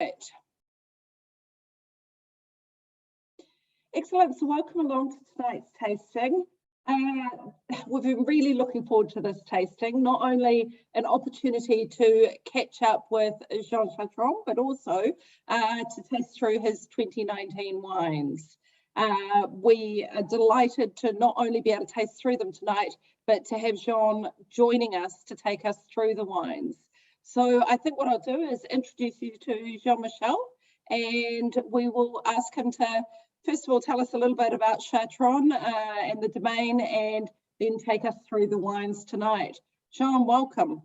Excellent, so welcome along to tonight's tasting. We've been really looking forward to this tasting, not only an opportunity to catch up with Jean Chartron, but also to taste through his 2019 wines. We are delighted to not only be able to taste through them tonight, but to have Jean joining us to take us through the wines. So I think what I'll do is introduce you to Jean-Michel, and we will ask him to first of all tell us a little bit about Chartron and the domain, and then take us through the wines tonight. Jean, welcome.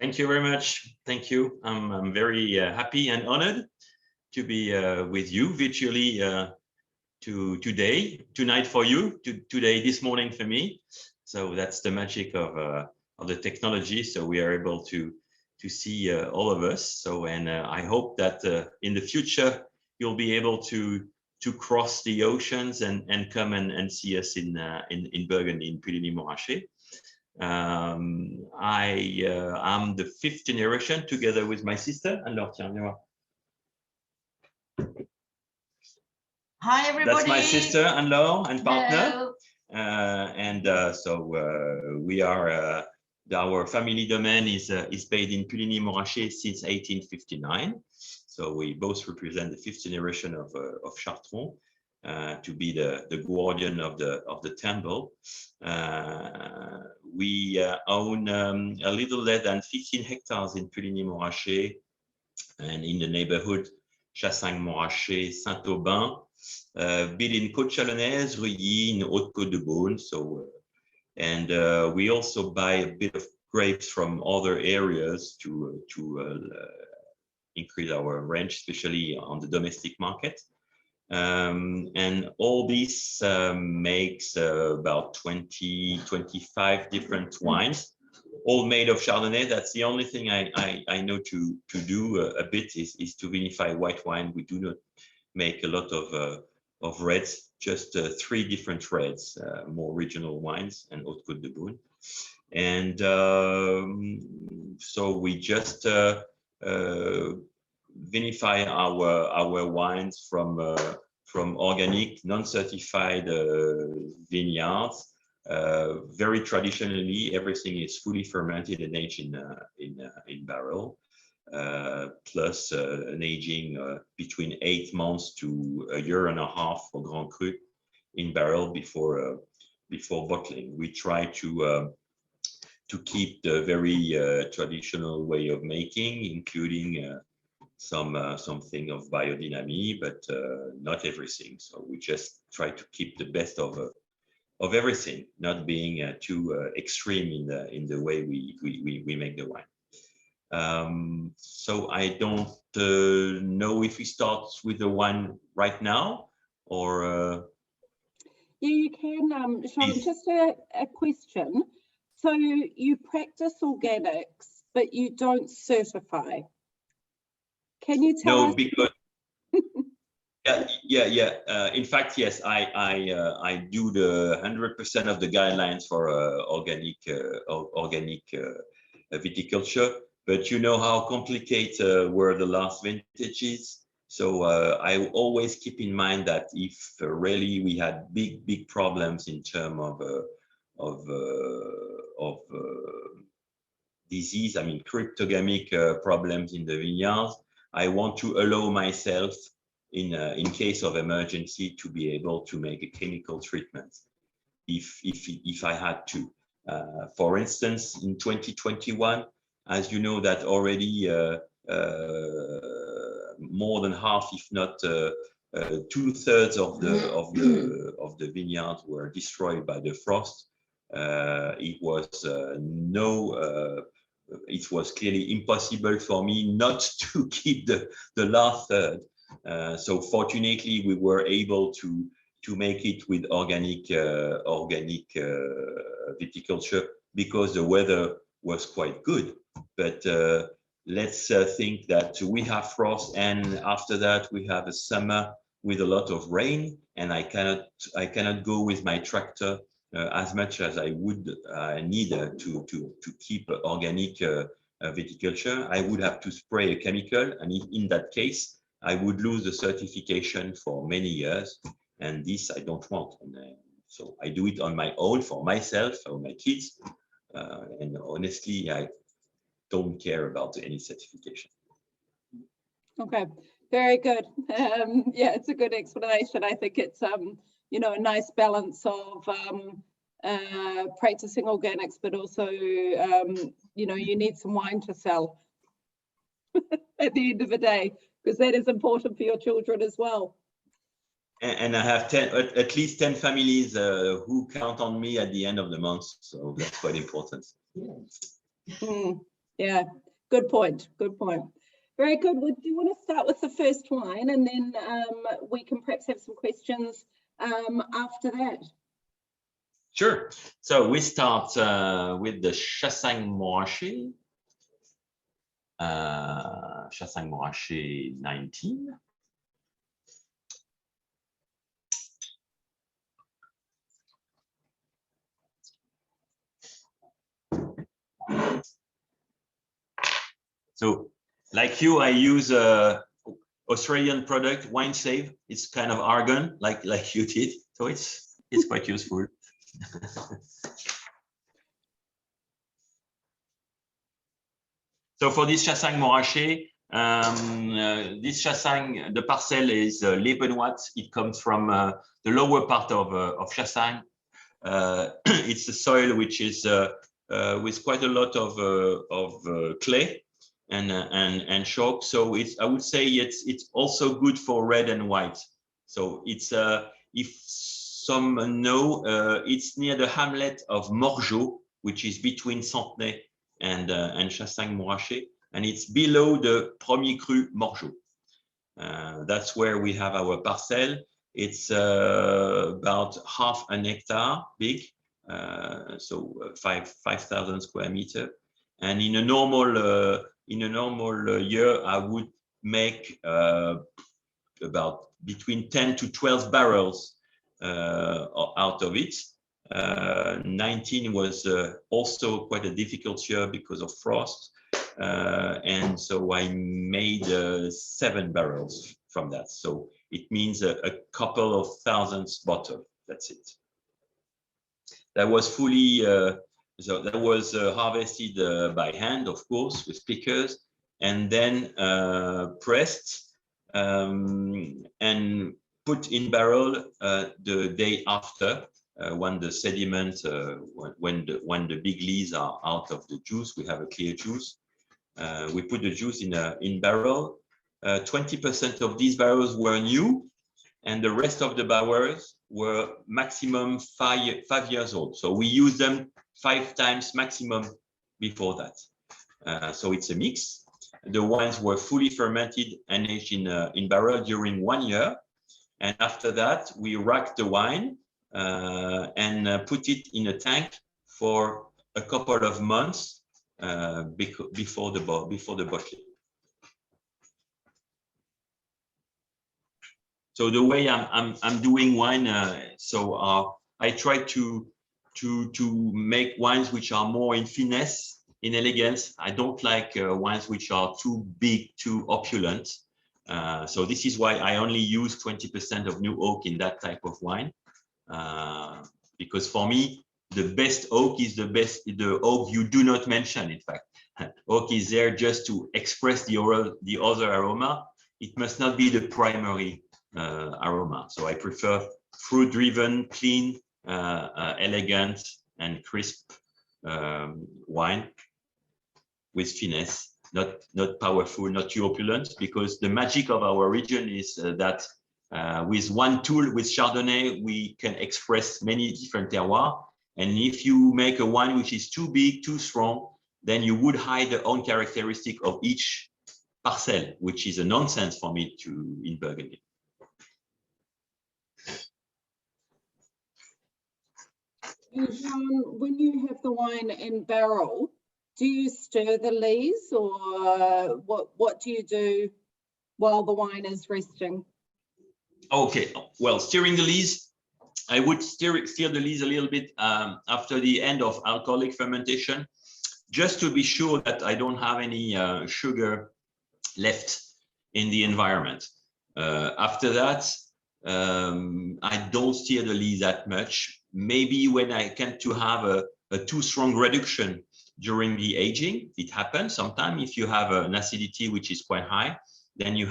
Thank you very much. Thank you. I'm very happy and honored to be with you virtually tonight for you, today, this morning for me. So that's the magic of the technology. So we are able to see all of us. So I hope that in the future you'll be able to cross the oceans and come and see us in Burgundy, in Puligny-Montrachet. I'm the 5th generation together with my sister. Alors, tiens, viens voir. Hi, everybody. That's my sister, Anne-Laure, and partner. Hello. So we are, our family domain is based in Puligny-Montrachet since 1859. So we both represent the 5th generation of Chartron, to be the guardian of the temple. We own a little less than 15 hectares in Puligny-Montrachet, and in the neighborhood Chassagne-Montrachet, Saint-Aubin, built in Côte-Chalonnaise, Reuilly, in Haute-Côte-de-Beaune. So, and we also buy a bit of grapes from other areas to increase our range, especially on the domestic market. And all this makes about 20-25 different wines, all made of Chardonnay. That's the only thing I know to do a bit is to vinify white wine. We do not make a lot of reds, just 3 different reds, more regional wines and Haute Côte de Beaune. And so we just vinify our wines from organic, non-certified vineyards. Very traditionally, everything is fully fermented and aged in barrel, plus an aging between 8 months to a year and a half for Grand Cru in barrel before bottling. We try to keep the very traditional way of making, including something of biodynamic, but not everything. So we just try to keep the best of everything, not being too extreme in the way we make the wine. So I don't know if we start with the wine right now, or yeah, you can. Sean, just a question. So you practice organics, but you don't certify. Can you tell us? No, because yeah. In fact, yes, I do the 100% of the guidelines for organic viticulture. But you know how complicated were the last vintages. So I always keep in mind that if really we had big problems in terms of disease, I mean cryptogamic problems in the vineyards, I want to allow myself, in case of emergency, to be able to make a chemical treatment if I had to. For instance, in 2021, as you know, that already more than half, if not 2/3 of the vineyards were destroyed by the frost. It was clearly impossible for me not to keep the last third. So fortunately, we were able to make it with organic viticulture because the weather was quite good. But let's think that we have frost, and after that we have a summer with a lot of rain, and I cannot go with my tractor as much as I would need to keep organic viticulture, I would have to spray a chemical, and in that case, I would lose the certification for many years, and this I don't want. And so I do it on my own for myself, for my kids, and honestly, I don't care about any certification. Okay, very good. Yeah, it's a good explanation. I think it's you know, a nice balance of practicing organics, but also you know, you need some wine to sell at the end of the day, because that is important for your children as well. And I have at least 10 families who count on me at the end of the month, so that's quite important. Yeah, good point. Good point. Very good. Would you want to start with the first wine, and then we can perhaps have some questions after that? Sure. So we start with the Chassagne Montrachet. Chassagne Montrachet 19. So, like you, I use Australian product, Wine Save. It's kind of argon, like you did. So it's quite useful. So for this Chassagne Montrachet, this Chassagne, the parcel is Les Benoîtes. It comes from the lower part of Chassagne. It's a soil which is with quite a lot of clay and chalk. So I would say it's also good for red and white. So it's if some know, it's near the hamlet of Morgeau, which is between Centenay and Chassagne Montrachet, and it's below the Premier Cru Morgeau. That's where we have our parcel. It's about half an hectare big, so 5,000 square meters. And in a normal year, I would make about between 10 to 12 barrels out of it. 19 was also quite a difficult year because of frost, and so I made 7 barrels from that. So it means a couple of thousands bottles. That's it. That was fully so that was harvested by hand, of course, with pickers, and then pressed and put in barrel the day after. When the sediment, when the big leaves are out of the juice, we have a clear juice. We put the juice in barrel. 20% of these barrels were new, and the rest of the barrels were maximum 5 years old. So we use them 5 times maximum before that. So it's a mix. The wines were fully fermented and aged in barrel during 1 year, and after that we racked the wine. And put it in a tank for a couple of months before the bottling. So the way I'm doing wine, I try to make wines which are more in finesse, in elegance. I don't like wines which are too big, too opulent. So this is why I only use 20% of new oak in that type of wine. Because for me, the best oak is the oak you do not mention. In fact, oak is there just to express the other aroma. It must not be the primary aroma. So I prefer fruit-driven, clean, elegant, and crisp wine with finesse, not powerful, not too opulent. Because the magic of our region is that. With one tool, with Chardonnay, we can express many different terroirs. And if you make a wine which is too big, too strong, then you would hide the own characteristic of each parcel, which is a nonsense for me in Burgundy. Jean, when you have the wine in barrel, do you stir the lees, or what do you do while the wine is resting? Okay, well, stirring the lees, I would stir the lees a little bit after the end of alcoholic fermentation, just to be sure that I don't have any sugar left in the environment. After that, I don't stir the lees that much. Maybe when I tend to have a too strong reduction during the aging, it happens sometimes. If you have an acidity which is quite high, then you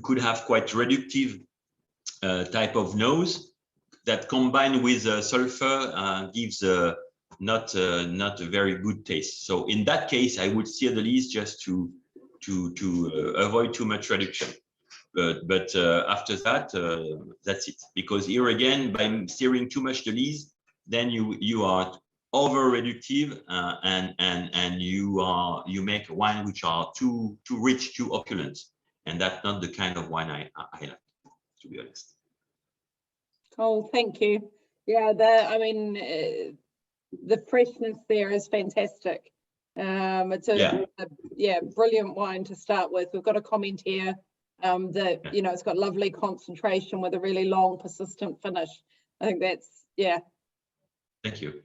could have quite reductive type of nose that combined with sulfur gives not a very good taste. So in that case, I would stir the lees just to avoid too much reduction. But after that, that's it. Because here again, by stirring too much the lees, then you are over reductive and you make wine which are too rich, too opulent, and that's not the kind of wine I like, to be honest. Oh, thank you. Yeah, the freshness there is fantastic. It's a brilliant wine to start with. We've got a comment here that it's got lovely concentration with a really long persistent finish. I think that's Thank you.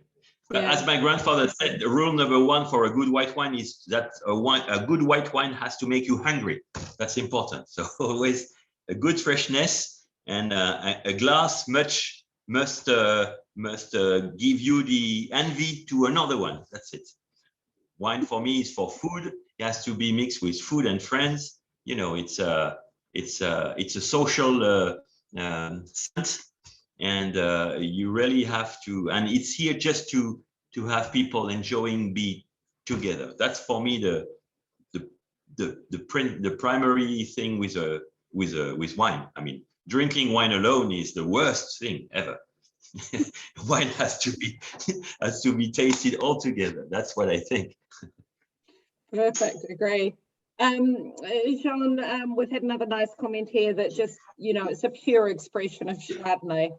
As my grandfather said, the rule number one for a good white wine is that a good white wine has to make you hungry. That's important. So always a good freshness, and a glass must give you the envy to another one. That's it. Wine for me is for food. It has to be mixed with food and friends. It's a social scent. And you really have to, and it's here just to have people enjoying be together. That's for me the primary thing with wine. I mean, drinking wine alone is the worst thing ever. Wine has to be tasted all together. That's what I think. Perfect, agree. Jean, we've had another nice comment here that just, it's a pure expression of Chardonnay,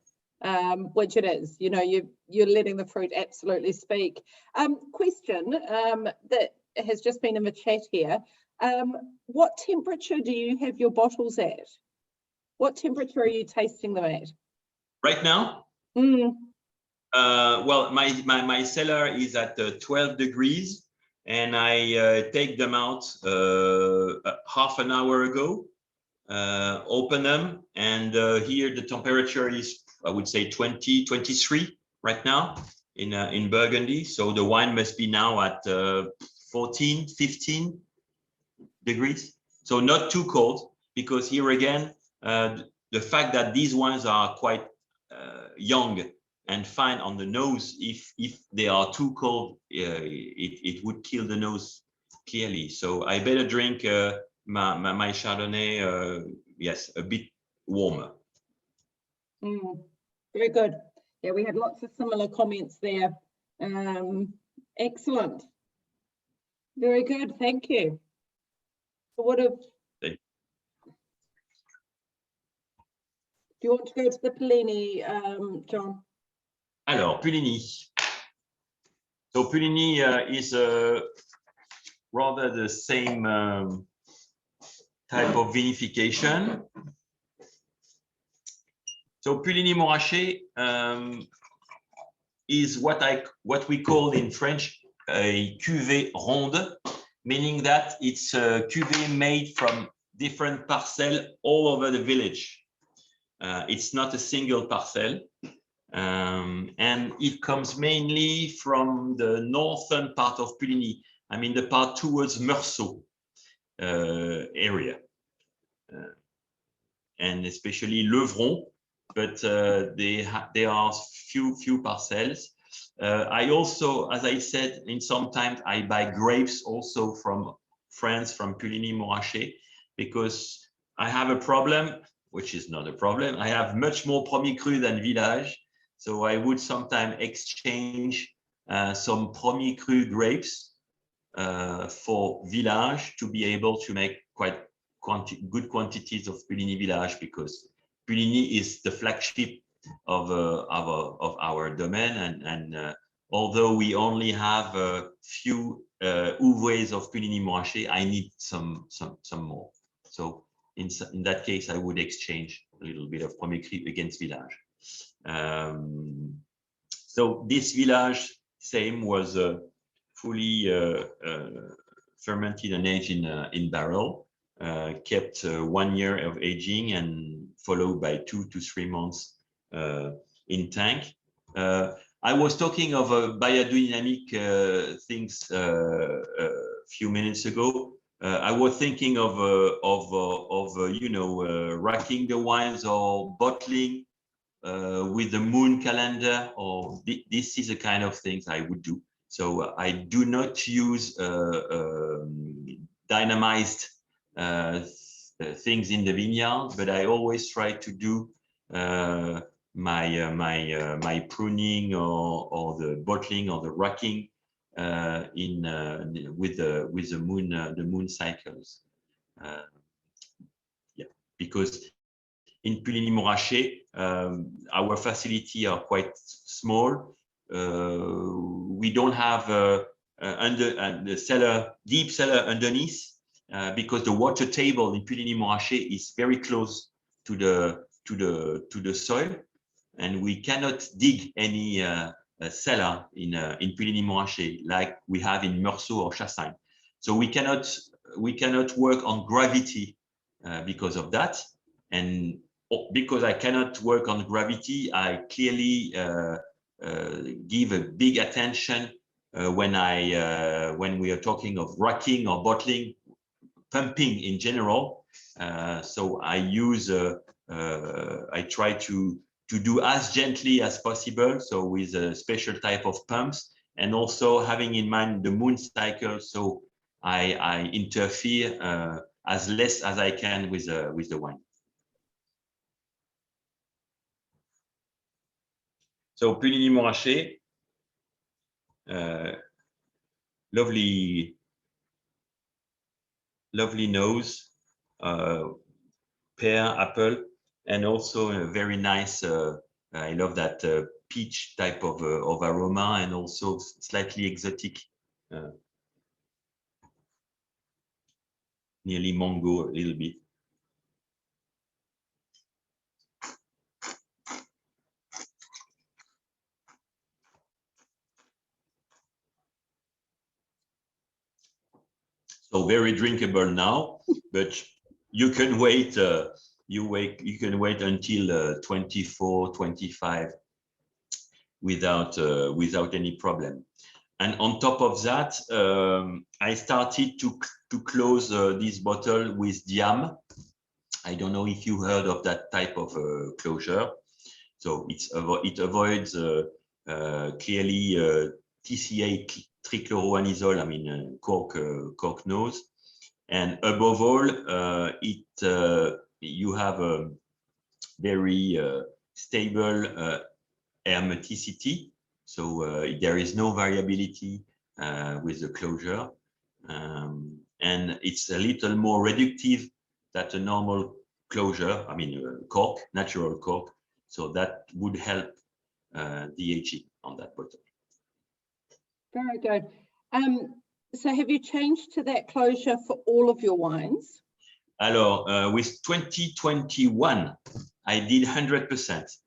which it is. You're letting the fruit absolutely speak. Question that has just been in the chat here. What temperature do you have your bottles at? What temperature are you tasting them at? Right now? Well, my cellar is at 12 degrees. And I take them out half an hour ago, open them, and here the temperature is, I would say, 23 right now in Burgundy. So the wine must be now at 14, 15 degrees. So not too cold, because here again, the fact that these wines are quite young and fine on the nose, if they are too cold, it would kill the nose clearly. So I better drink my Chardonnay, yes, a bit warmer. Very good. Yeah, we had lots of similar comments there. Excellent. Very good, thank you. So what if, do you want to go to the Puligny, John? Alors, Puligny. So Puligny is rather the same type of vinification. So Puligny-Montrachet is what we call in French a cuvée ronde, meaning that it's a cuvée made from different parcels all over the village. It's not a single parcel. And it comes mainly from the northern part of Puligny, I mean the part towards Meursault area, and especially Levron, but there are few parcels. I also, as I said, in sometimes I buy grapes also from France, from Puligny-Montrachet, because I have a problem, which is not a problem. I have much more Premier Cru than Village. So I would sometimes exchange some Premier Cru grapes for Village to be able to make quite good quantities of Puligny Village, because Puligny is the flagship of our domain, and although we only have a few ouvres of Puligny-Montrachet, I need some more. So in that case, I would exchange a little bit of Premier Cru against Village. So this Village same was fully fermented and aged in barrel, kept 1 year of aging and followed by 2 to 3 months in tank. I was talking of biodynamic things a few minutes ago. I was thinking of you know, racking the wines or bottling with the moon calendar, or this is the kind of things I would do. So I do not use dynamized things in the vineyard, but I always try to do my pruning or the bottling or the racking with the moon cycles. Yeah, because in Puligny-Montrachet, our facility are quite small. We don't have the cellar, deep cellar underneath, because the water table in Puligny-Montrachet is very close to the soil, and we cannot dig any cellar in Puligny-Montrachet like we have in Meursault or Chassagne. So we cannot work on gravity because of that, and because I cannot work on gravity, I clearly give a big attention when we are talking of racking or bottling, pumping in general. So I use I try to do as gently as possible, so with a special type of pumps, and also having in mind the moon cycle, so I interfere as less as I can with the wine. So Puligny-Montrachet, lovely nose, pear, apple, and also a very nice. I love that peach type of aroma, and also slightly exotic, nearly mango a little bit. So very drinkable now, but you can wait. You can wait until 24, 25 without any problem. And on top of that, I started to close this bottle with Diam. I don't know if you heard of that type of closure. So it avoids clearly TCA, trichloroanisole, I mean cork nose, and above all, you have a very stable hermeticity. So there is no variability with the closure, and it's a little more reductive than a normal closure. I mean cork, natural cork. So that would help the aging on that bottle. Very good. So have you changed to that closure for all of your wines? Alors, with 2021, I did 100%.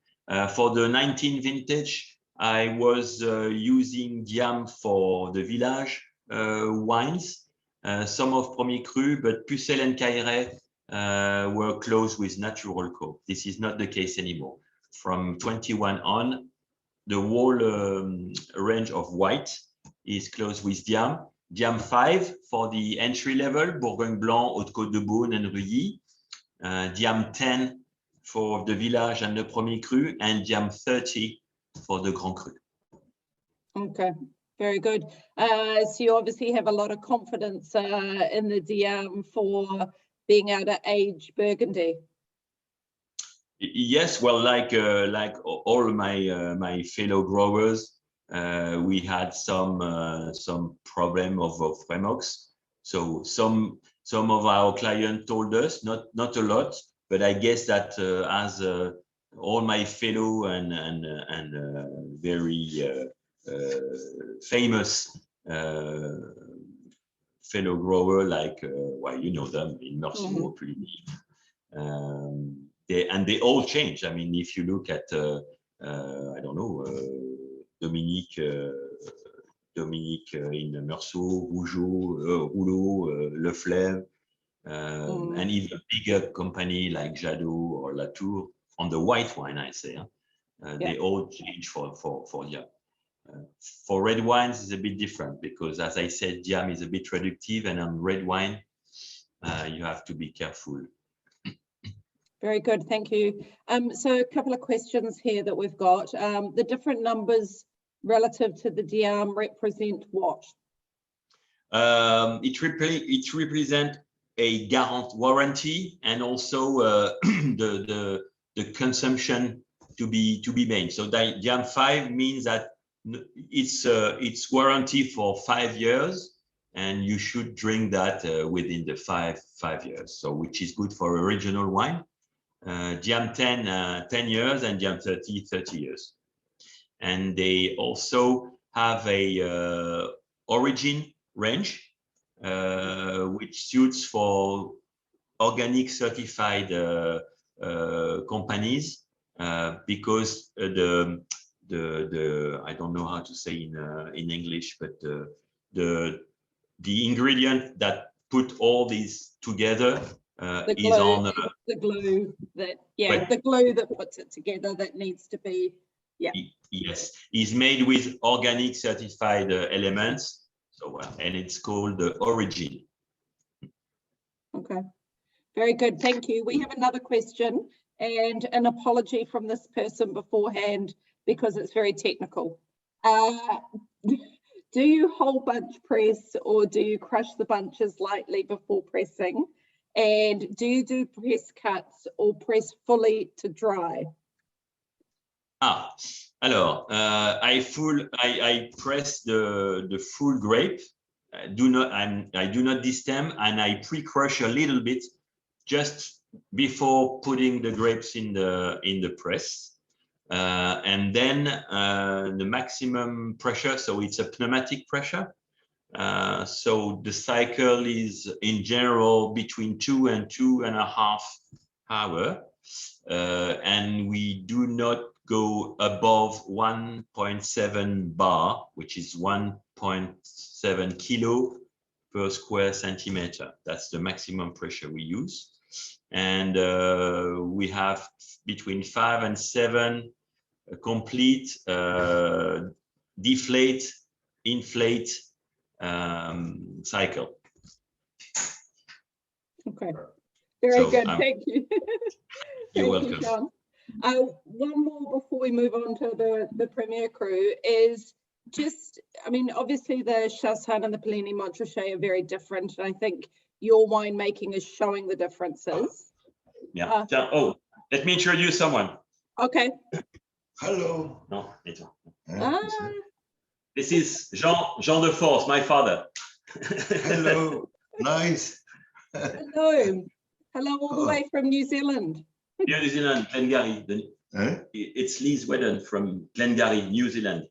For the 19 vintage, I was using Diam for the village wines, some of Premier Cru, but Pucelle and Cailleret were closed with natural cork. This is not the case anymore. From 21 on, the whole range of white is closed with Diam. Diam 5 for the entry level, Bourgogne Blanc, Haute-Côte de Beaune, and Reuilly. Diam 10 for the village and the Premier Cru, and Diam 30 for the Grand Cru. Okay, very good. So you obviously have a lot of confidence in the Diam for being able to age Burgundy. Yes, well, like all my fellow growers, we had some problem of Fremox. So some of our clients told us, not a lot, but I guess that as all my fellow and very famous fellow grower, like well, you know them in Meursault, Puligny, they all change. I mean, if you look at I don't know, Dominique Dominique in Meursault, Rouleau, Le Fleuve, and even bigger company like Jadot or Latour on the white wine, I say, they all change for Diam. For red wines, it's a bit different because, as I said, Diam is a bit reductive, and on red wine, you have to be careful. Very good, thank you. So a couple of questions here that we've got. The different numbers relative to the Diam represent what? It represents a warranty and also the consumption to be made. So Diam 5 means that it's warranty for 5 years, and you should drink that within the five years. So which is good for original wine. Diam 10 years, and Diam 30 years. And they also have a origin range which suits for organic certified companies because the I don't know how to say in English, but the ingredient that put all these together is on the glue that the glue that puts it together that needs to be yes, is made with organic certified elements. So and it's called the origin. Okay, very good, thank you. We have another question, and an apology from this person beforehand because it's very technical. Do you whole bunch press, or do you crush the bunches lightly before pressing? And do you do press cuts or press fully to dry? Alors, I press the full grape. I do not destem, and I pre-crush a little bit just before putting the grapes in the press. And then the maximum pressure, so it's a pneumatic pressure. So the cycle is in general between 2 and 2.5 hours. And we do not go above 1.7 bar, which is 1.7 kilo per square centimeter. That's the maximum pressure we use. And we have between 5 and 7 complete deflate, inflate cycle. Okay, very good, thank you. You're welcome. Jean. One more before we move on to the Premier Cru is just, I mean, obviously the Chassagne and the Puligny Montrachet are very different, and I think your winemaking is showing the differences. Yeah. Oh, let me introduce someone. Okay. Hello. No, it's This is Jean de Force, my father. Hello. Nice. Hello. Hello, all the way from New Zealand. New Zealand, Glengarry. It's Liz Whedon from Glengarry, New Zealand.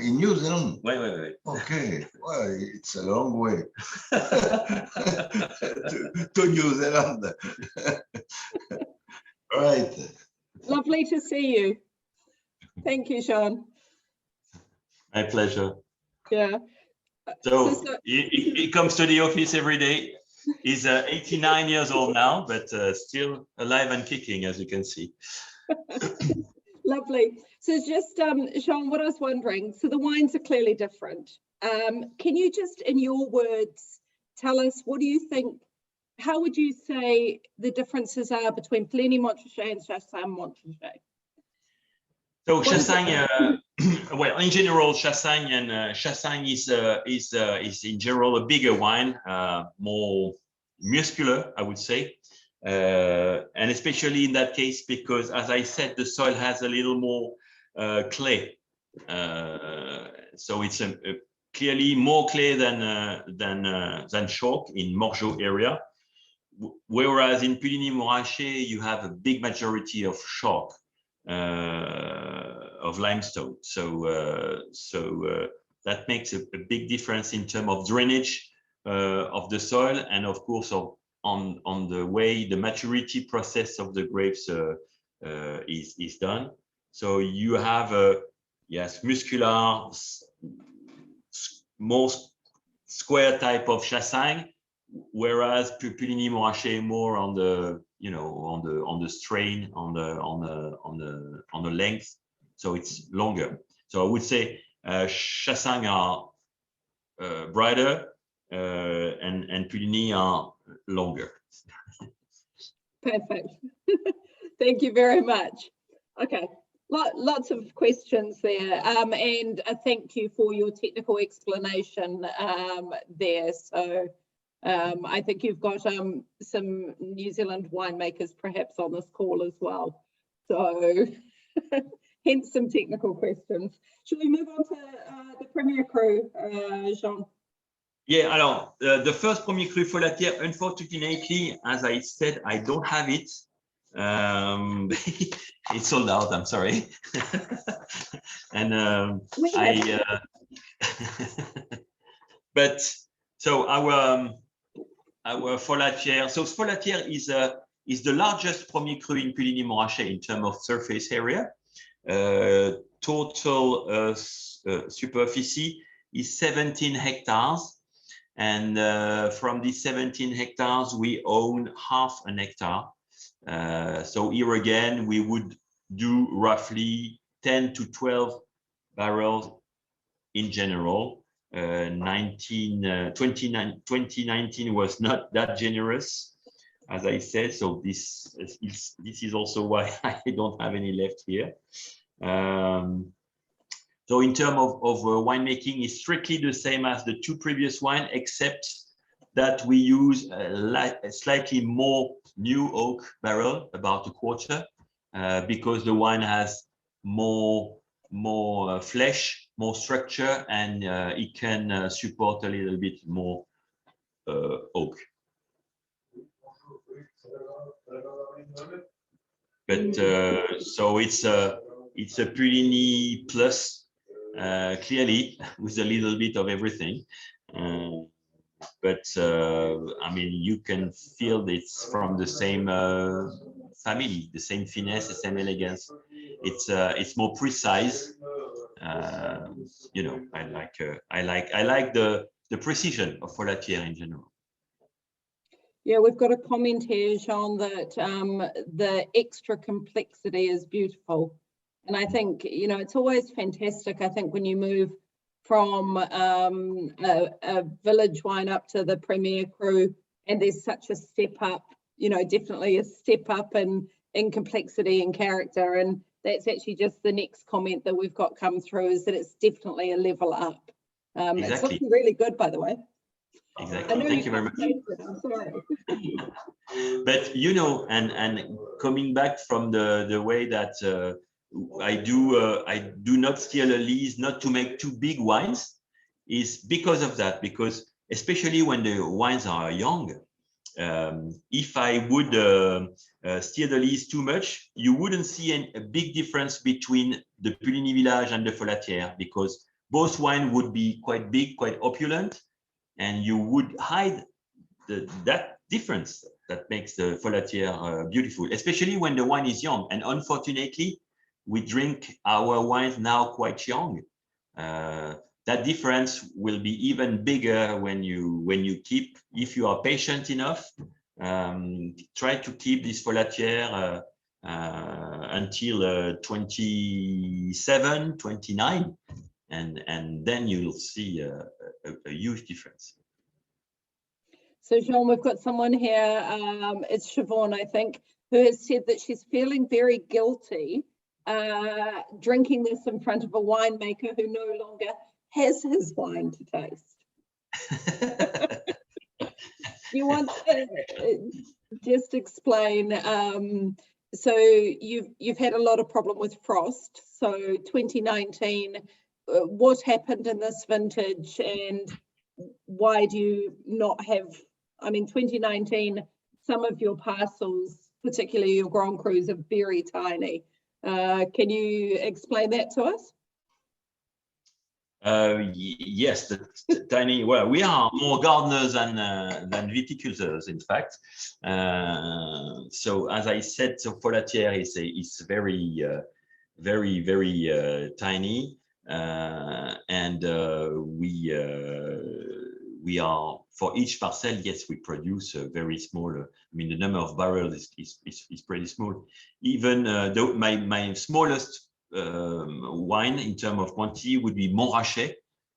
In New Zealand? Wait. Okay. Well, it's a long way to New Zealand. Right. Lovely to see you. Thank you, Jean. My pleasure. Yeah. So he comes to the office every day. He's 89 years old now, but still alive and kicking, as you can see. Lovely. So just, Jean, what I was wondering, so the wines are clearly different. Can you just, in your words, tell us, what do you think, how would you say the differences are between Puligny Montrachet and Chassagne Montrachet? So Chassagne, well, in general, Chassagne is in general a bigger wine, more muscular, I would say, and especially in that case because, as I said, the soil has a little more clay, so it's clearly more clay than chalk in Morgeau area, whereas in Puligny Montrachet you have a big majority of chalk. Of limestone, so that makes a big difference in terms of drainage of the soil, and of course on the way the maturity process of the grapes is done. So you have yes, muscular most square type of Chassagne, whereas Puligny Montrachet more on the, you know, on the strain, on the length, so it's longer. So I would say Chassagne are brighter and Puligny are longer. Perfect. Thank you very much. Okay, lots of questions there, and a thank you for your technical explanation there. So I think you've got some New Zealand winemakers perhaps on this call as well. So hence some technical questions. Shall we move on to the Premier Cru, Jean? Yeah, alors, the first Premier Cru Folatière, unfortunately, as I said, I don't have it. It's sold out, I'm sorry. And but so our Folatière, so Folatière is the largest Premier Cru in Puligny Montrachet in terms of surface area. Total superficie is 17 hectares. And from these 17 hectares, we own half an hectare. So here again, we would do roughly 10 to 12 barrels in general. 2019 was not that generous, as I said. So this is also why I don't have any left here. So in terms of winemaking, it's strictly the same as the two previous wine, except that we use a slightly more new oak barrel, about a quarter, because the wine has more flesh, more structure, and it can support a little bit more oak. But so it's a Puligny plus. Clearly, with a little bit of everything, but I mean, you can feel it's from the same family, the same finesse, the same elegance. It's more precise. You know, I like the precision of Folatière in general. Yeah, we've got a comment here, Jean, that the extra complexity is beautiful. And I think, you know, it's always fantastic, I think, when you move from a village wine up to the Premier Cru, and there's such a step up, you know, definitely a step up in complexity and character. And that's actually just the next comment that we've got come through, is that it's definitely a level up. Exactly. It's looking really good, by the way. Exactly. Thank you very much. I'm sorry. But, you know, and coming back from the way that I do not steal a lease not to make too big wines, is because of that, because especially when the wines are young, if I would steer the lease too much, you wouldn't see a big difference between the Puligny Village and the Folatière, because both wines would be quite big, quite opulent, and you would hide that difference that makes the Folatière beautiful, especially when the wine is young. And unfortunately, we drink our wines now quite young. That difference will be even bigger when you keep, if you are patient enough, try to keep this Folatière until 27, 29, and then you'll see a huge difference. So Jean, we've got someone here, it's Siobhan, I think, who has said that she's feeling very guilty drinking this in front of a winemaker who no longer has his wine to taste. You want to just explain, so you've had a lot of problem with frost. So 2019, what happened in this vintage, and why do you not have, I mean, 2019, some of your parcels, particularly your Grand Crus, are very tiny. Can you explain that to us? Yes, the tiny. Well, we are more gardeners than viticultors, in fact. So, as I said, so Folatière is very tiny. and we are, for each parcel, yes, we produce a very small, I mean, the number of barrels is pretty small. Even though my smallest wine in terms of quantity would be Montrachet.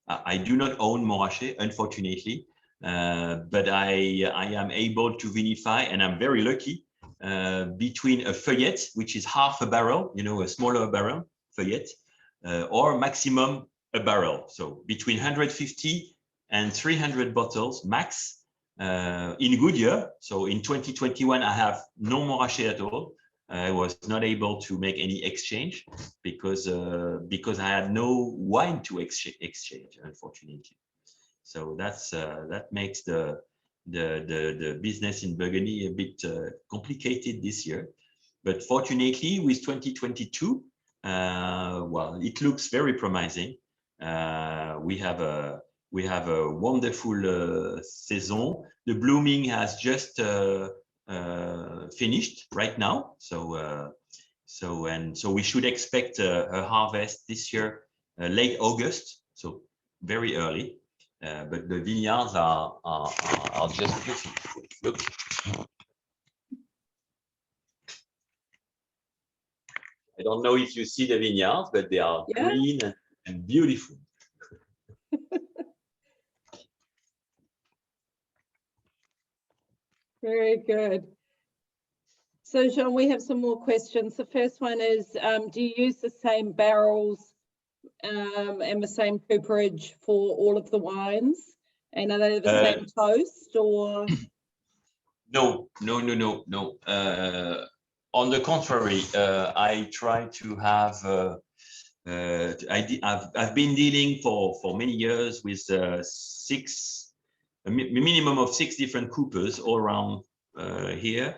I do not own Montrachet, unfortunately, but I am able to vinify, and I'm very lucky, between a feuillette, which is half a barrel, you know, a smaller barrel, feuillette, or maximum a barrel. So between 150 and 300 bottles max in good year. So in 2021, I have no Montrachet at all. I was not able to make any exchange because I had no wine to exchange, unfortunately. So that's that makes the business in Burgundy a bit complicated this year. But fortunately, with 2022, well, it looks very promising. We have a wonderful season. The blooming has just finished right now, so we should expect a harvest this year, late August, so very early. But the vineyards are just beautiful. Look. I don't know if you see the vineyards, but they are green and beautiful. Very good. So, Jean, we have some more questions. The first one is, do you use the same barrels and the same cooperage for all of the wines? And are they the same toast or? No. On the contrary, I try to have. I've been dealing for many years with a minimum of 6 different coopers all around here,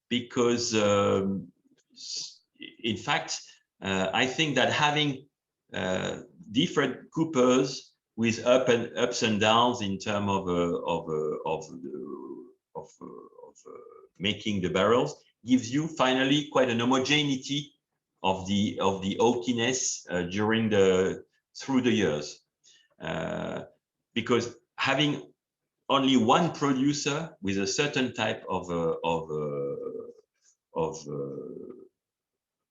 because in fact, I think that having different coopers with ups and downs in terms of making the barrels gives you finally quite an homogeneity of the oakiness through the years. Because having only one producer with a certain type of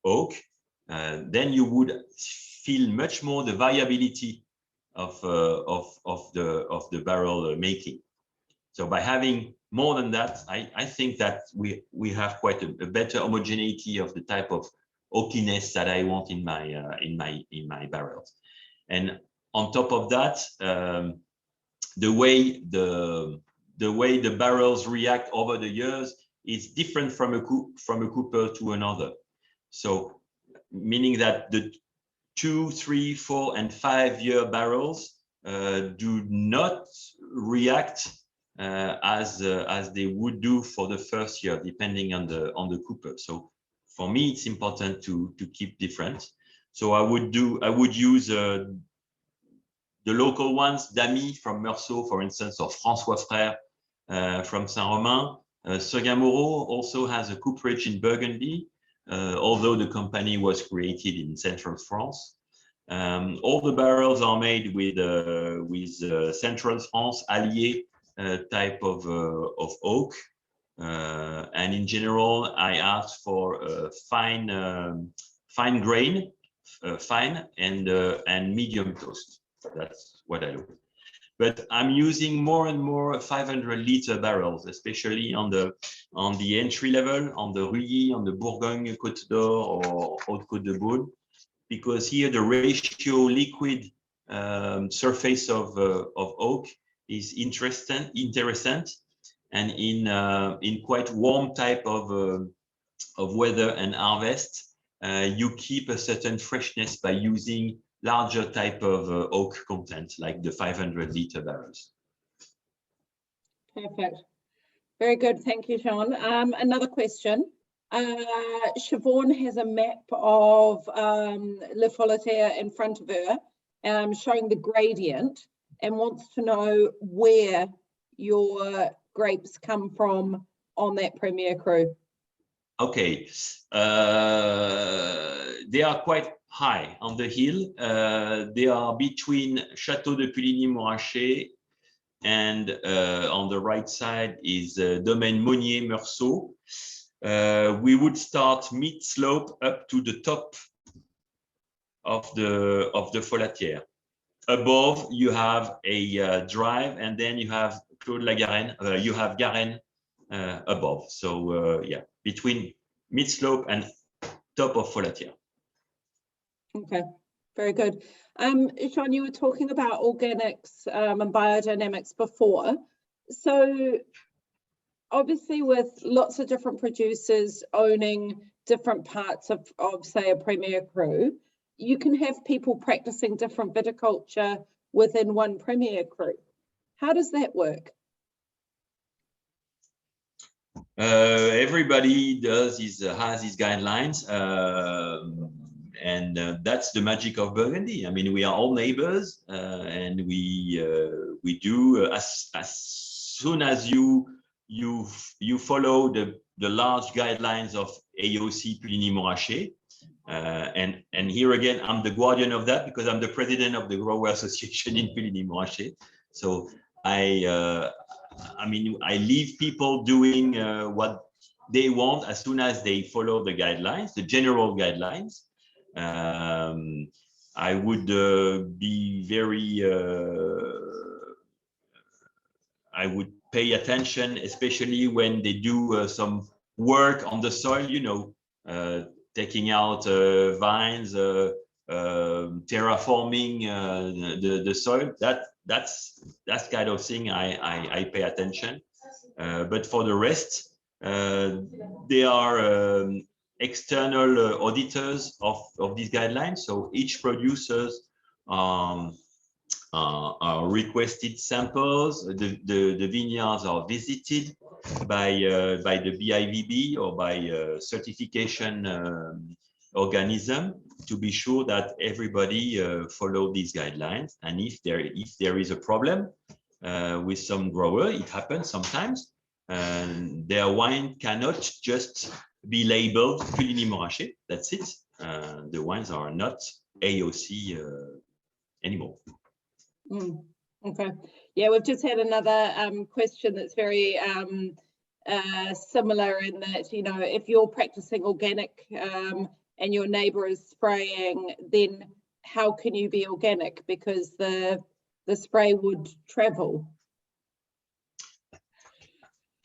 oak, then you would feel much more the variability of the barrel making. So by having more than that, I think that we have quite a better homogeneity of the type of oakiness that I want in my barrels. And on top of that, the way the barrels react over the years is different from a cooper to another. So meaning that the 2, 3, 4, and 5 year barrels do not react as they would do for the first year, depending on the cooper. So for me, it's important to keep different. So I would use the local ones, Damy from Meursault, for instance, or François Frère from Saint-Romain. Seguin-Moreau also has a cooperage in Burgundy, although the company was created in central France. All the barrels are made with Central France Allier type of oak. And in general, I asked for fine grain, fine and medium toast. That's what I look. But I'm using more and more 500-liter barrels, especially on the entry level, on the Rully, on the Bourgogne Côte d'Or or Haute Côte de Beaune, because here the ratio liquid surface of oak is interesting, and in quite warm type of weather and harvest, you keep a certain freshness by using larger type of oak content, like the 500-liter barrels. Perfect. Very good. Thank you, Jean. Another question. Siobhan has a map of Le Folitaire in front of her, showing the gradient, and wants to know where your grapes come from on that Premier Cru. Okay. They are quite high on the hill. They are between Château de Puligny-Montrachet and on the right side is Domaine Monnier-Meursault. We would start mid-slope up to the top of the Folatière. Above, you have a drive, and then you have Claude Lagarenne. You have Garenne above. So yeah, between mid-slope and top of Folatière. Okay, very good. Jean, you were talking about organics and biodynamics before. So obviously with lots of different producers owning different parts of say, a Premier Cru, you can have people practicing different viticulture within one Premier Cru. How does that work? Everybody has these guidelines, and that's the magic of Burgundy. I mean, we are all neighbors, and we do as soon as you follow the large guidelines of AOC Puligny-Montrachet. And here again, I'm the guardian of that because I'm the president of the Grower Association in Puligny-Montrachet. So I mean, I leave people doing what they want as soon as they follow the guidelines, the general guidelines. I would be very, I would pay attention, especially when they do some work on the soil, you know, taking out vines, terraforming the soil. That's kind of thing I pay attention. But for the rest, they are external auditors of these guidelines. So each producers are requested samples. The vineyards are visited by the BIVB or by certification organism to be sure that everybody follow these guidelines. And if there is a problem with some grower, it happens sometimes, and their wine cannot just be labeled Puligny-Montrachet. That's it. The wines are not AOC anymore. Okay. Yeah, we've just had another question that's very similar in that, you know, if you're practicing organic and your neighbor is spraying, then how can you be organic? Because the spray would travel.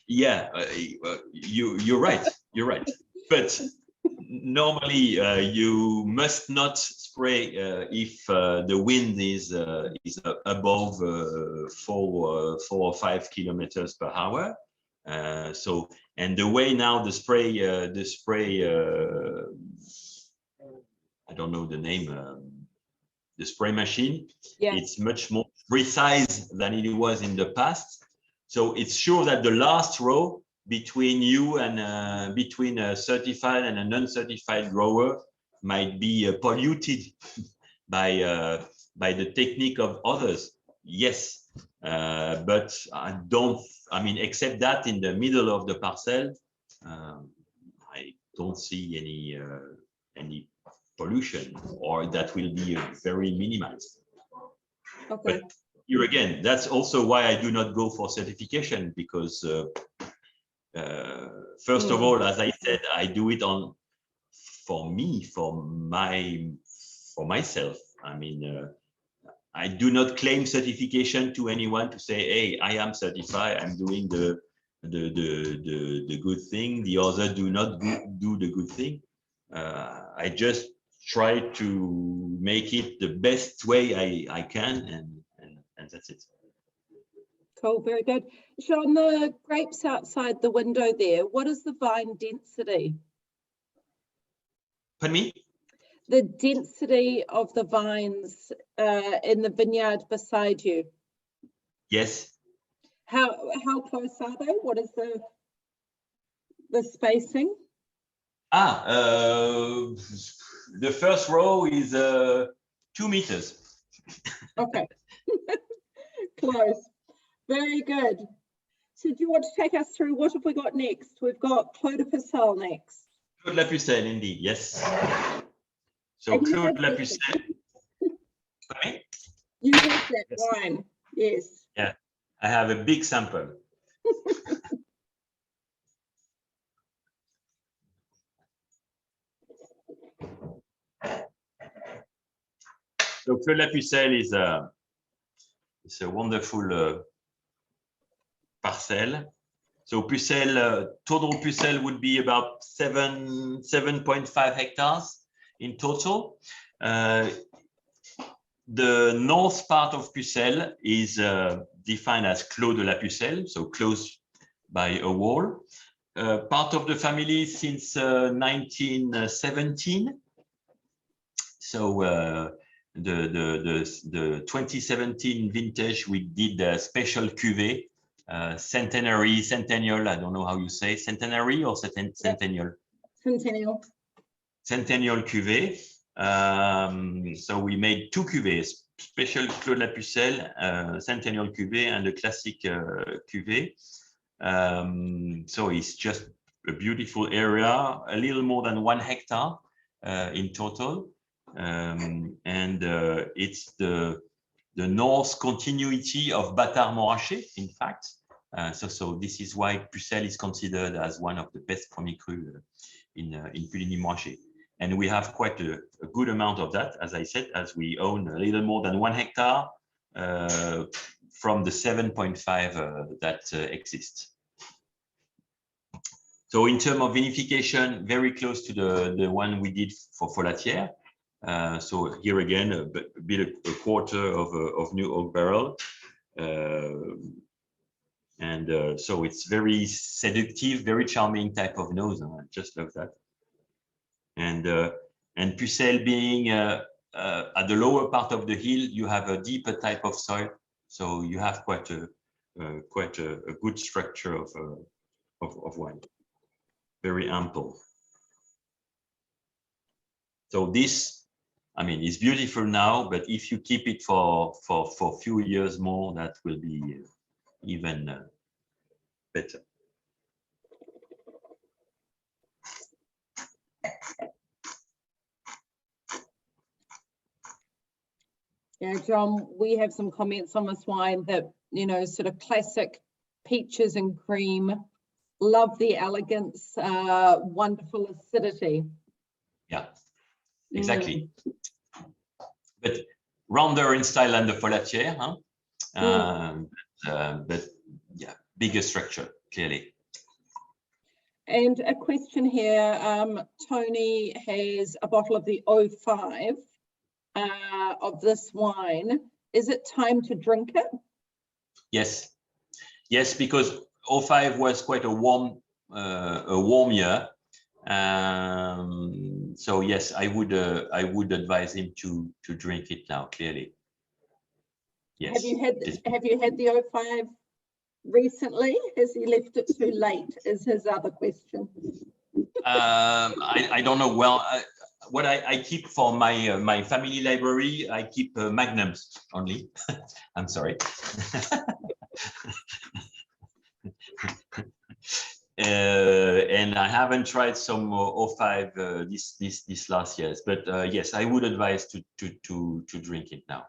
Yeah, you're right. You're right. But normally you must not spray if the wind is above 4 or 5 kilometers per hour. So, and the way now the spray I don't know the name, the spray machine, yeah, it's much more precise than it was in the past. So it's sure that the last row between you and between a certified and a non-certified grower might be polluted by the technique of others. Yes, but I mean, except that in the middle of the parcel, I don't see any pollution, or that will be very minimized. Okay. But here again, that's also why I do not go for certification, because first of all, as I said, I do it for myself. I mean, I do not claim certification to anyone to say, hey, I am certified, I'm doing the good thing. The other do not do the good thing. I just try to make it the best way I can, and that's it. Cool, very good. Jean, the grapes outside the window there, what is the vine density? Pardon me? The density of the vines in the vineyard beside you. Yes. How close are they? What is the spacing? The first row is 2 meters. Okay. Close. Very good. So do you want to take us through what have we got next? We've got Clos de Pucelle next. Clos de la Pucelle, indeed, yes. So Claude Lapucelle. Sorry? You have that Yes. wine, yes. Yeah, I have a big sample. So Claude Lapucelle is a wonderful parcel. So Pucelle, total Pucelle would be about 7.5 hectares in total. The north part of Pucelle is defined as Clos de la Pucelle, so close by a wall. Part of the family since 1917. So the 2017 vintage, we did a special cuvée, centennial, I don't know how you say, centenary or centennial? Centennial. Centennial cuvée. So we made two cuvées, special Clos de la Pucelle, centennial cuvée, and a classic cuvée. So it's just a beautiful area, a little more than 1 hectare in total. It's the north continuity of Bâtard-Montrachet, in fact. So this is why Pucelle is considered as one of the best premier crus in Puligny-Montrachet. And we have quite a good amount of that, as I said, as we own a little more than 1 hectare from the 7.5 that exists. So in terms of vinification, very close to the one we did for Folatière. So here again, a bit a quarter of new oak barrel. So it's very seductive, very charming type of nose. I just love that. And Pucelle being at the lower part of the hill, you have a deeper type of soil. So you have quite a good structure of wine. Very ample. So this, I mean, it's beautiful now, but if you keep it for a few years more, that will be even better. Yeah, John, we have some comments on this wine that, you know, sort of classic peaches and cream, love the elegance, wonderful acidity. Yeah, exactly. But rounder in style than the Folatière, huh? But yeah, bigger structure, clearly. And a question here, Tony has a bottle of the 05 of this wine. Is it time to drink it? Yes, yes, because 05 was quite a warm year. So yes, I would advise him to drink it now, clearly. Yes. Have you had the 05 recently? Has he left it too late? Is his other question. I don't know. Well, what I keep for my family library, I keep magnums only. I'm sorry. And I haven't tried some 05 this last years, but yes, I would advise to drink it now,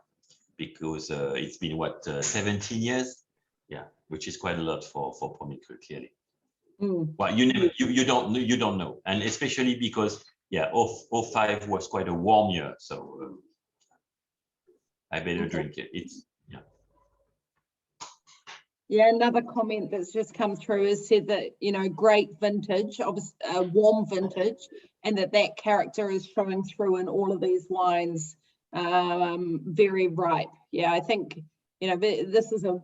because it's been what 17 years, yeah, which is quite a lot for premier cru, clearly. Well, you don't know, and especially because yeah, 05 was quite a warm year, so I better drink it. It's Yeah, another comment that's just come through has said that, you know, great vintage, obviously warm vintage, and that character is showing through in all of these wines, very ripe. Yeah, I think, you know, this is the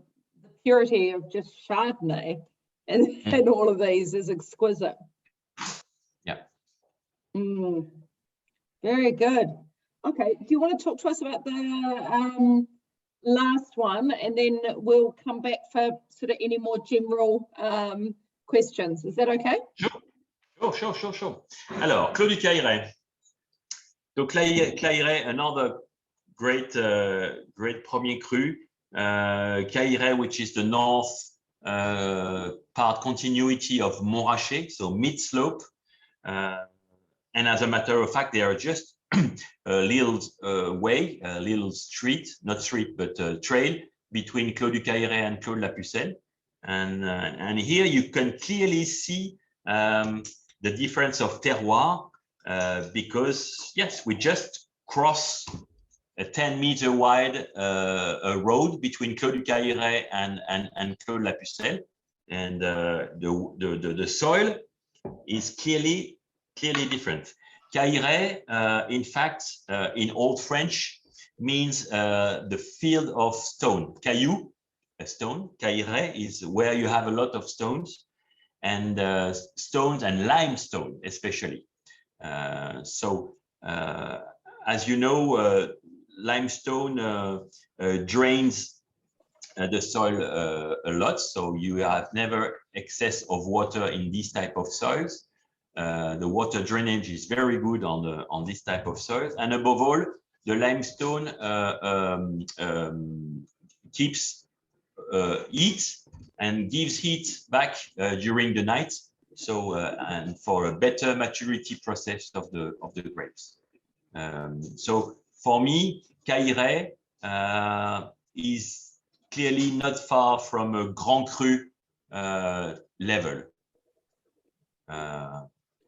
purity of just Chardonnay, and all of these is exquisite. Yeah. Very good. Okay, do you want to talk to us about the last one, and then we'll come back for sort of any more general questions? Is that okay? Sure. Alors, Clos du Cailleret. Donc Cailleret, another great premier cru. Cailleret, which is the north part continuity of Montrachet, so mid slope. And as a matter of fact, they are just a little way, a little street, not street, but trail between Clos du Cailleret and Clos de la Pucelle. And here you can clearly see the difference of terroir because, yes, we just cross a 10-meter wide road between Clos du Cailleret and Clos de la Pucelle. And the soil is clearly different. Cailleret, in fact, in Old French, means the field of stone. Caillou, a stone. Cailleret is where you have a lot of stones, and stones and limestone, especially. So, as you know, limestone drains the soil a lot, so you have never excess of water in these type of soils. The water drainage is very good on this type of soils, and above all, the limestone keeps heat and gives heat back during the night. So and for a better maturity process of the grapes. So for me, Cailleret is clearly not far from a Grand Cru level.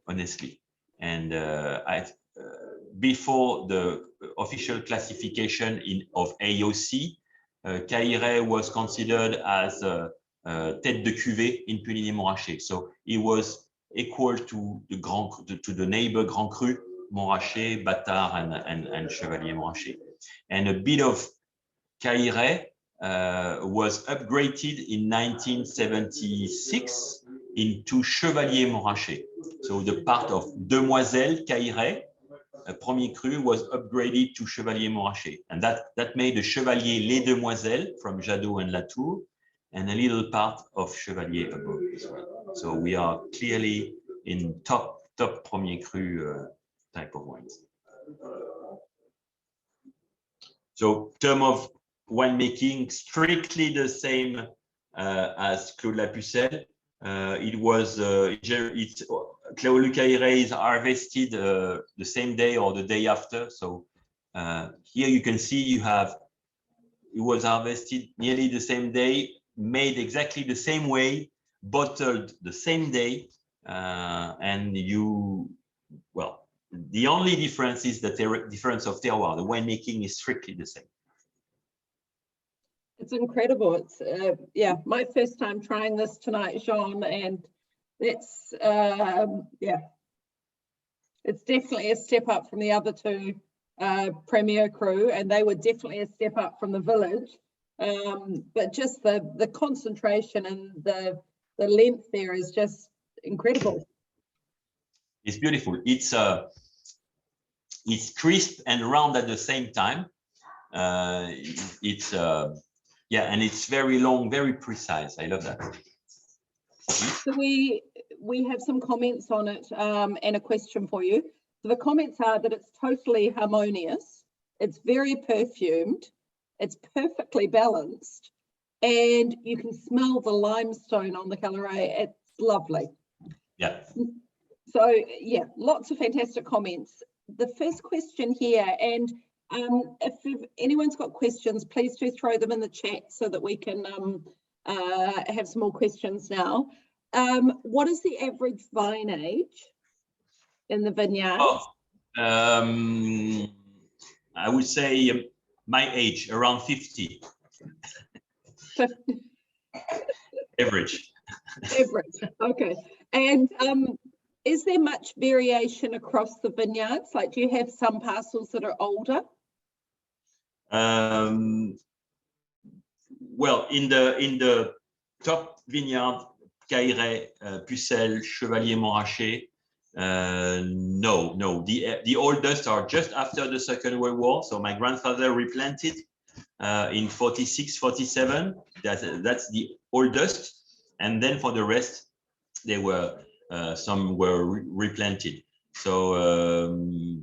Honestly, and before the official classification of AOC, Cailleret was considered as a tête de cuvée in Puligny-Montrachet. So it was equal to the neighbor Grand Cru, Montrachet, Bâtard, and Chevalier-Montrachet. And a bit of Cailleret was upgraded in 1976 into Chevalier-Montrachet. So the part of Demoiselle Cailleret, a Premier Cru, was upgraded to Chevalier-Montrachet. And that made a Chevalier Les Demoiselles from Jadot and Latour, and a little part of Chevalier above as well. So we are clearly in top Premier Cru type of wines. So term of winemaking, strictly the same as Clos de la Pucelle. It was Clos du Cailleret is harvested the same day or the day after. So here you can see it was harvested nearly the same day, made exactly the same way, bottled the same day, and the only difference is the difference of terroir. The winemaking is strictly the same. It's incredible. It's yeah, my first time trying this tonight, Jean, and it's it's definitely a step up from the other two Premier Cru, and they were definitely a step up from the village. But just the concentration and the length there is just incredible. It's beautiful. It's crisp and round at the same time. Yeah, and it's very long, very precise. I love that. So we have some comments on it and a question for you. So the comments are that it's totally harmonious, it's very perfumed, it's perfectly balanced, and you can smell the limestone on the Cailleret. It's lovely. Yeah. So yeah, lots of fantastic comments. The first question here, and if anyone's got questions, please do throw them in the chat so that we can have some more questions now. What is the average vine age in the vineyard? I would say my age, around 50. Average. Average, okay. And is there much variation across the vineyards? Like, do you have some parcels that are older? Well, in the top vineyard, Cailleret, Pucelle, Chevalier, Montrachet, no. The oldest are just after the Second World War. So my grandfather replanted in 46, 47. That's the oldest. And then for the rest, they were some were replanted. So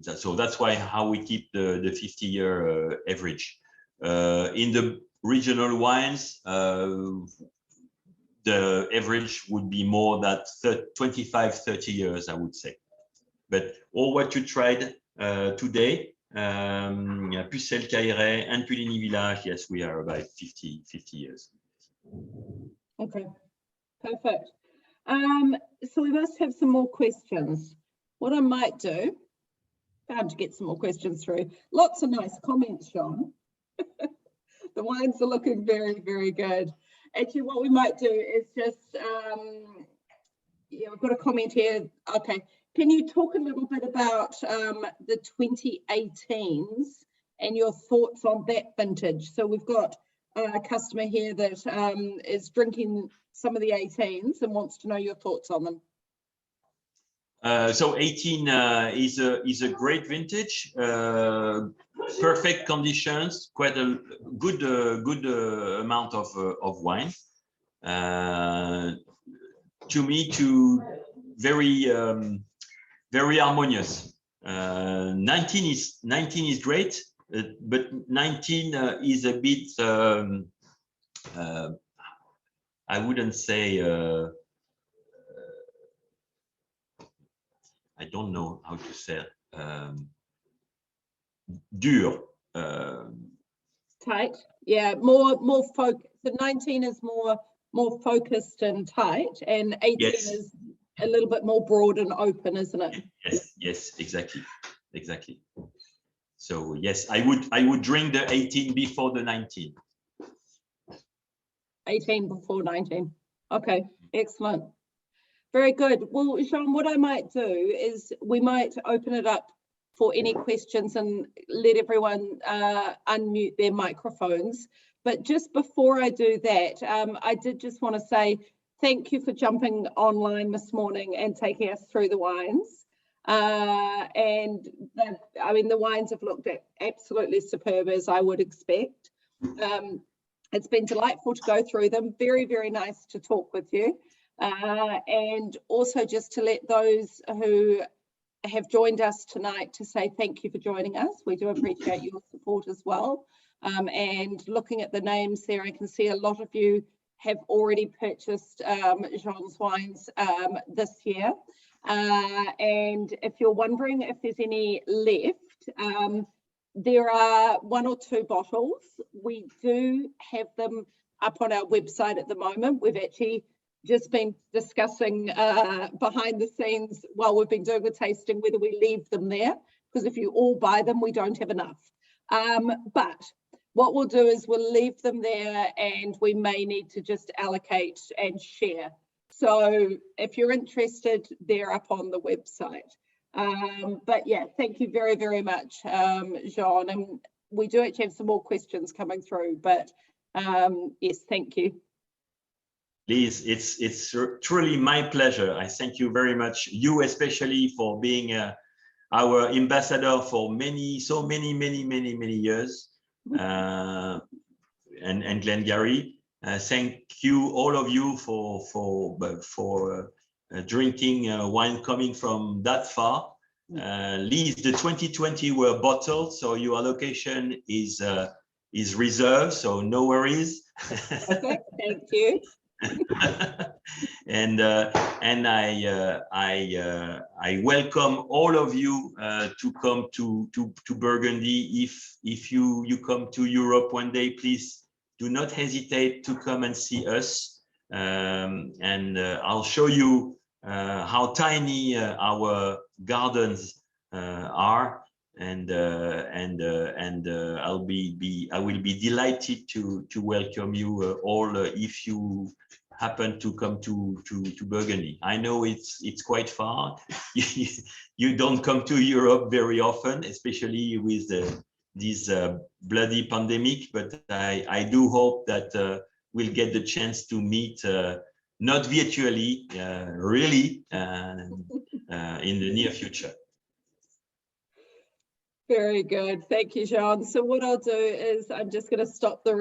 that's why how we keep the 50-year average. In the regional wines, the average would be more than 25, 30 years, I would say. But all what you tried today. Pucelle-Cailleret and Puligny Village, yes, we are about 50 years. Okay, perfect. So we must have some more questions. What I might do, bound to get some more questions through. Lots of nice comments, Sean. The wines are looking very, very good. Actually, what we might do is just, yeah, I've got a comment here. Okay, can you talk a little bit about the 2018s and your thoughts on that vintage? So we've got a customer here that is drinking some of the 18s and wants to know your thoughts on them. So 18 is a great vintage, perfect conditions, quite a good amount of wine. To me, very harmonious. 19 is great, but 19 is a bit. I wouldn't say. I don't know how to say dur. Tight, yeah, more focused. The 19 is more focused and tight, and 18 yes. is a little bit more broad and open, isn't it? Yes, exactly. So yes, I would drink the 18 before the 19. 18 before 19. Okay, excellent. Very good. Well, Jean, what I might do is we might open it up for any questions and let everyone unmute their microphones. But just before I do that, I did just want to say thank you for jumping online this morning and taking us through the wines. I mean, the wines have looked absolutely superb, as I would expect. It's been delightful to go through them. Very, very nice to talk with you. And also just to let those who have joined us tonight to say thank you for joining us. We do appreciate your support as well. And looking at the names there, I can see a lot of you have already purchased Jean's wines this year. And if you're wondering if there's any left, there are 1 or 2 bottles. We do have them up on our website at the moment. We've actually just been discussing behind the scenes while we've been doing the tasting whether we leave them there, because if you all buy them, we don't have enough. But what we'll do is we'll leave them there, and we may need to just allocate and share. So if you're interested, they're up on the website. But yeah, thank you very, very much, Jean. And we do actually have some more questions coming through, but yes, thank you. Liz, it's truly my pleasure. I thank you very much. You especially for being our ambassador for many years, and Glengarry. Thank you, all of you, for drinking wine coming from that far. Liz, the 2020 were bottled, so your allocation is reserved, so no worries. Okay, thank you. And I welcome all of you to come to Burgundy. If you come to Europe one day, please do not hesitate to come and see us. And I'll show you how tiny our gardens are. And I will be delighted to welcome you all if you happen to come to Burgundy. I know it's quite far. You don't come to Europe very often, especially with this bloody pandemic. But I do hope that we'll get the chance to meet, not virtually, really, in the near future. Very good. Thank you, Jean. So what I'll do is I'm just going to stop the